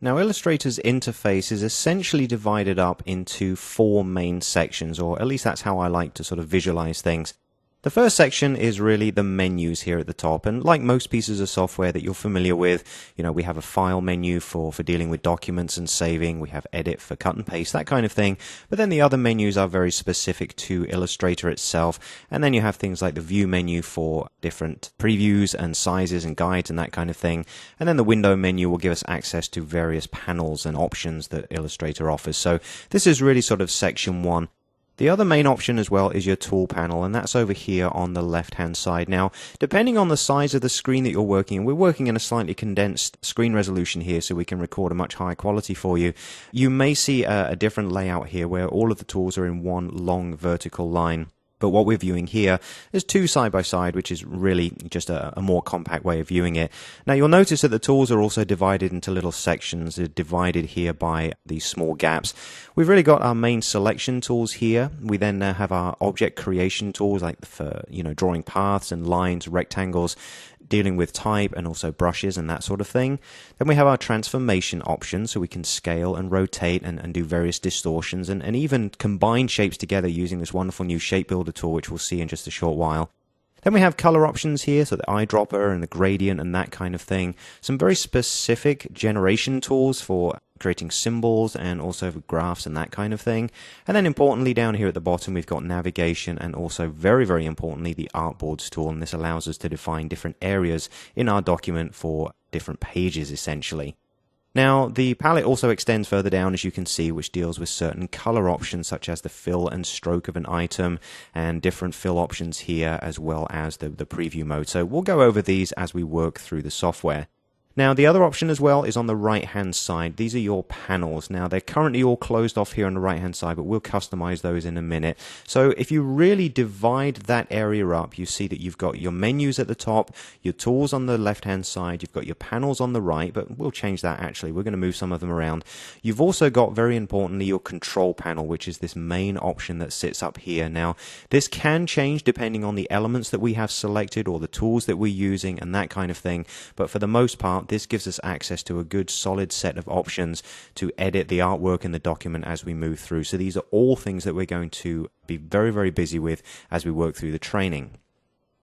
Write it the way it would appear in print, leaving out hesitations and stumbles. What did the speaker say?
Now, Illustrator's interface is essentially divided up into four main sections, or at least that's how I like to sort of visualize things. The first section is really the menus here at the top, and like most pieces of software that you're familiar with, we have a file menu for dealing with documents and saving, we have edit for cut and paste, that kind of thing, but then the other menus are very specific to Illustrator itself, and then you have things like the view menu for different previews and sizes and guides and that kind of thing, and then the window menu will give us access to various panels and options that Illustrator offers. So this is really sort of section one. The other main option as well is your tool panel, and that's over here on the left hand side. Now, depending on the size of the screen that you're working in, we're working in a slightly condensed screen resolution here so we can record a much higher quality for you. You may see a different layout here where all of the tools are in one long vertical line. But what we're viewing here is two side by side, which is really just a more compact way of viewing it. Now you'll notice that the tools are also divided into little sections. They're divided here by these small gaps. We've really got our main selection tools here. We then have our object creation tools, like for drawing paths and lines, rectangles, dealing with type and also brushes and that sort of thing. Then we have our transformation options, so we can scale and rotate and do various distortions and even combine shapes together using this wonderful new shape builder tool, which we'll see in just a short while. Then we have color options here, so the eyedropper and the gradient and that kind of thing. Some very specific generation tools for creating symbols and also graphs and that kind of thing. And then importantly down here at the bottom we've got navigation and also very, very importantly the artboards tool, and this allows us to define different areas in our document for different pages essentially. Now, the palette also extends further down, as you can see, which deals with certain color options such as the fill and stroke of an item and different fill options here, as well as the preview mode. So we'll go over these as we work through the software. Now, the other option as well is on the right-hand side. These are your panels. Now, they're currently all closed off here on the right-hand side, but we'll customize those in a minute. So if you really divide that area up, you see that you've got your menus at the top, your tools on the left-hand side, you've got your panels on the right, but we'll change that actually. We're going to move some of them around. You've also got, very importantly, your control panel, which is this main option that sits up here. Now, this can change depending on the elements that we have selected or the tools that we're using and that kind of thing, but for the most part, this gives us access to a good solid set of options to edit the artwork in the document as we move through. So these are all things that we're going to be very, very busy with as we work through the training.